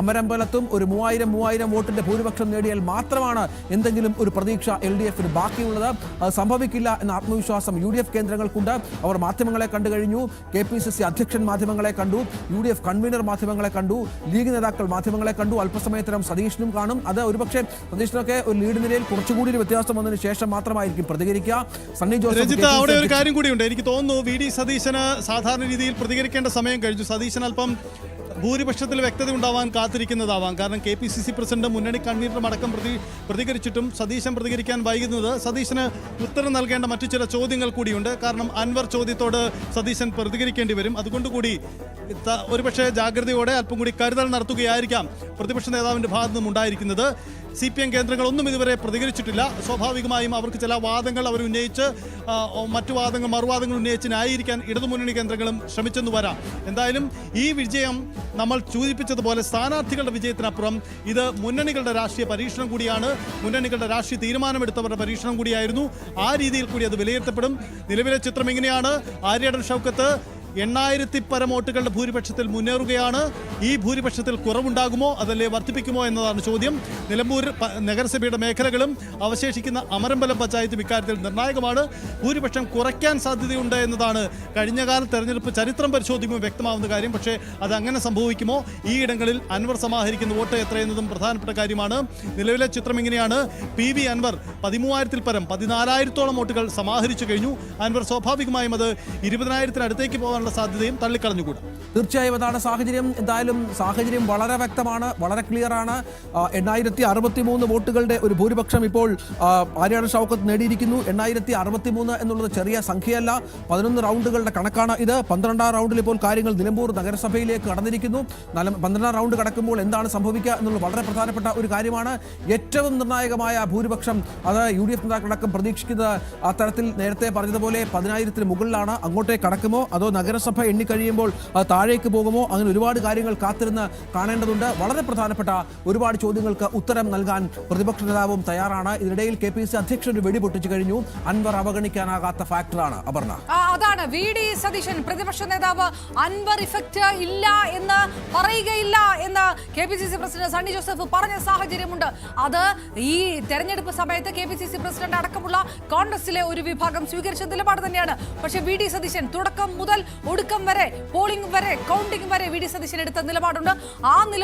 അമരമ്പലത്തും ഒരു 3000 വോട്ടിന്റെ ഭൂരിപക്ഷം നേടിയാൽ മാത്രമാണ് എന്തെങ്കിലും ഒരു പ്രതീക്ഷ LDF-ന് ബാക്കിയുള്ളത്. സംഭവിക്കില്ല എന്ന ആത്മവിശ്വാസം UDF കേന്ദ്രങ്ങൾക്കുണ്ട്. അവർ മാധ്യമങ്ങളെ കണ്ടു കഴിഞ്ഞു. KPCC അധ്യക്ഷൻ മാധ്യമങ്ങളെ കണ്ടു, UDF കൺവീനർ മാധ്യമങ്ങളെ കണ്ടു, ലീഗ് നേതാക്കൾ മാധ്യമങ്ങളെ കണ്ടു. അല്പസമയത്തിനും സതീഷിനും കാണും. അത് ഒരുപക്ഷെ സതീഷിനൊക്കെ ഒരു ലീഡ് നിലയിൽ കുറച്ചുകൂടി ഒരു വ്യത്യാസം വന്നതിന് ശേഷം മാത്രമായിരിക്കും പ്രതികരിക്കുക. സണ്ണി ജോസഫ് അവിടെ ഒരു കാര്യം കൂടിയുണ്ട്. എനിക്ക് തോന്നുന്നു VD സതീശന് സാധാരണ രീതിയിൽ പ്രതികരിക്കേണ്ട സമയം കഴിഞ്ഞു. സതീശൻ അല്പം ഭൂരിപക്ഷത്തിൽ വ്യക്തത ഉണ്ടാവാൻ കാത്തിരിക്കുന്നതാവാം. കാരണം KPCC പ്രസിഡന്റ് മുന്നണി കൺവീനറും അടക്കം പ്രതികരിച്ചിട്ടും സതീശൻ പ്രതികരിക്കാൻ വൈകുന്നത് സതീശന് ഉത്തരം നൽകേണ്ട മറ്റു ചില ചോദ്യങ്ങൾ കൂടിയുണ്ട്. കാരണം അൻവർ ചോദ്യത്തോട് സതീശൻ പ്രതികരിക്കേണ്ടി വരും. അതുകൊണ്ടുകൂടി ഒരുപക്ഷെ ജാഗ്രതയോടെ അല്പം കൂടി കരുതൽ നടത്തുകയായിരിക്കാം പ്രതിപക്ഷ നേതാവിന്റെ ഭാഗത്തു നിന്നും ഉണ്ടായിരിക്കുന്നത്. CPM കേന്ദ്രങ്ങളൊന്നും ഇതുവരെ പ്രതികരിച്ചിട്ടില്ല. സ്വാഭാവികമായും അവർക്ക് ചില വാദങ്ങൾ അവർ ഉന്നയിച്ച് മറ്റു വാദങ്ങൾ മറുവാദങ്ങൾ ഉന്നയിച്ച് ന്യായീകരിക്കാൻ ഇടതുമുന്നണി കേന്ദ്രങ്ങളും ശ്രമിച്ചെന്ന് വരാം. എന്തായാലും ഈ വിജയം നമ്മൾ സൂചിപ്പിച്ചതുപോലെ സ്ഥാനാർത്ഥികളുടെ വിജയത്തിനപ്പുറം ഇത് മുന്നണികളുടെ രാഷ്ട്രീയ പരീക്ഷണം കൂടിയാണ്. മുന്നണികളുടെ രാഷ്ട്രീയ തീരുമാനമെടുത്തവരുടെ പരീക്ഷണം കൂടിയായിരുന്നു. ആ രീതിയിൽ കൂടി അത് വിലയിരുത്തപ്പെടും. നിലവിലെ ചിത്രം ഇങ്ങനെയാണ്. ആര്യാടൻ ഷൗക്കത്ത് 8000 പരം വോട്ടുകളുടെ ഭൂരിപക്ഷത്തിൽ മുന്നേറുകയാണ്. ഈ ഭൂരിപക്ഷത്തിൽ കുറവുണ്ടാകുമോ അതല്ലേ വർദ്ധിപ്പിക്കുമോ എന്നതാണ് ചോദ്യം. നിലമ്പൂർ നഗരസഭയുടെ മേഖലകളും അവശേഷിക്കുന്ന അമരമ്പലം പഞ്ചായത്തും ഇക്കാര്യത്തിൽ നിർണായകമാണ്. ഭൂരിപക്ഷം കുറയ്ക്കാൻ സാധ്യതയുണ്ട് എന്നതാണ് കഴിഞ്ഞകാല തെരഞ്ഞെടുപ്പ് ചരിത്രം പരിശോധിക്കുമ്പോൾ വ്യക്തമാവുന്ന കാര്യം. പക്ഷേ അതങ്ങനെ സംഭവിക്കുമോ? ഈ ഇടങ്ങളിൽ അൻവർ സമാഹരിക്കുന്ന വോട്ട് എത്രയെന്നതും പ്രധാനപ്പെട്ട കാര്യമാണ്. നിലവിലെ ചിത്രം ഇങ്ങനെയാണ്. PV അൻവർ 13,000 പരം 14,000-ഓളം വോട്ടുകൾ സമാഹരിച്ചു കഴിഞ്ഞു. അൻവർ സ്വാഭാവികമായും അത് 20,000-ന് അടുത്തേക്ക് പോകാൻ സാധ്യതയും തള്ളിക്കളഞ്ഞുകൂടാ. തീർച്ചയായും അതാണ് സാഹചര്യം. എന്തായാലും സാഹചര്യം വളരെ വ്യക്തമാണ്, വളരെ ക്ലിയർ ആണ്. 8063 വോട്ടുകളുടെ ഒരു ഭൂരിപക്ഷം ഇപ്പോൾ ആര്യാടൻ ഷൗക്കത്ത് നേടിയിരിക്കുന്നു. 8063 എന്നുള്ളത് ചെറിയ സംഖ്യയല്ല. 11 റൗണ്ടുകളുടെ കണക്കാണ് ഇത്. 12ാം റൗണ്ടിൽ ഇപ്പോൾ കാര്യങ്ങൾ നിലമ്പൂർ നഗരസഭയിലേക്ക് കടന്നിരിക്കുന്നു. 12ാം റൗണ്ട് കടക്കുമ്പോൾ എന്താണ് സംഭവിക്കുക എന്നുള്ളത് വളരെ പ്രധാനപ്പെട്ട ഒരു കാര്യമാണ്. ഏറ്റവും നിർണായകമായ ഭൂരിപക്ഷം അത് UDF നേതാക്കളടക്കം പ്രതീക്ഷിക്കുന്നത് അത്തരത്തിൽ നേരത്തെ പറഞ്ഞതുപോലെ 10,000-ന് മുകളിലാണ്. അങ്ങോട്ടേക്ക് കടക്കുമോ അതോ നഗരസഭ എണ്ണിക്കഴിയുമ്പോൾ താഴേക്ക് പോകുമോ? അങ്ങനെ ഒരുപാട് കാര്യങ്ങൾ കാത്തിരുന്ന് കാണേണ്ടതുണ്ട്. വളരെ പ്രധാനപ്പെട്ട ഒരുപാട് ചോദ്യങ്ങൾക്ക് ഉത്തരം നൽകാൻ പ്രതിപക്ഷ നേതാവും തയ്യാറാണ്. ഇതിനിടയിൽ KPCC അധ്യക്ഷൻ ഒരു വെടിപൊട്ടിച്ചു കഴിഞ്ഞു. അൻവർ അവഗണിക്കാനാകാത്ത ഫാക്ടറാണ്. അപർണ, അതാണ് VD സതീശൻ പ്രതിപക്ഷ നേതാവ് അൻവർ ഇഫക്റ്റ് ഇല്ല എന്ന് പറയുകയില്ല എന്ന് KPCC പ്രസിഡന്റ് സണ്ണി ജോസഫ് പറഞ്ഞ സാഹചര്യമുണ്ട്. അത് ഈ തെരഞ്ഞെടുപ്പ് സമയത്ത് KPCC പ്രസിഡന്റ് അടക്കമുള്ള കോൺഗ്രസിലെ ഒരു വിഭാഗം സ്വീകരിച്ച നിലപാട് തന്നെയാണ്. പക്ഷേ VD സതീശൻ തുടക്കം മുതൽ ഒടുക്കം വരെ പോളിംഗ് വരെ കൗണ്ടിംഗ് വരെ VD സതീശൻ എടുത്ത നിലപാടുണ്ട്. ആ നിലപാട്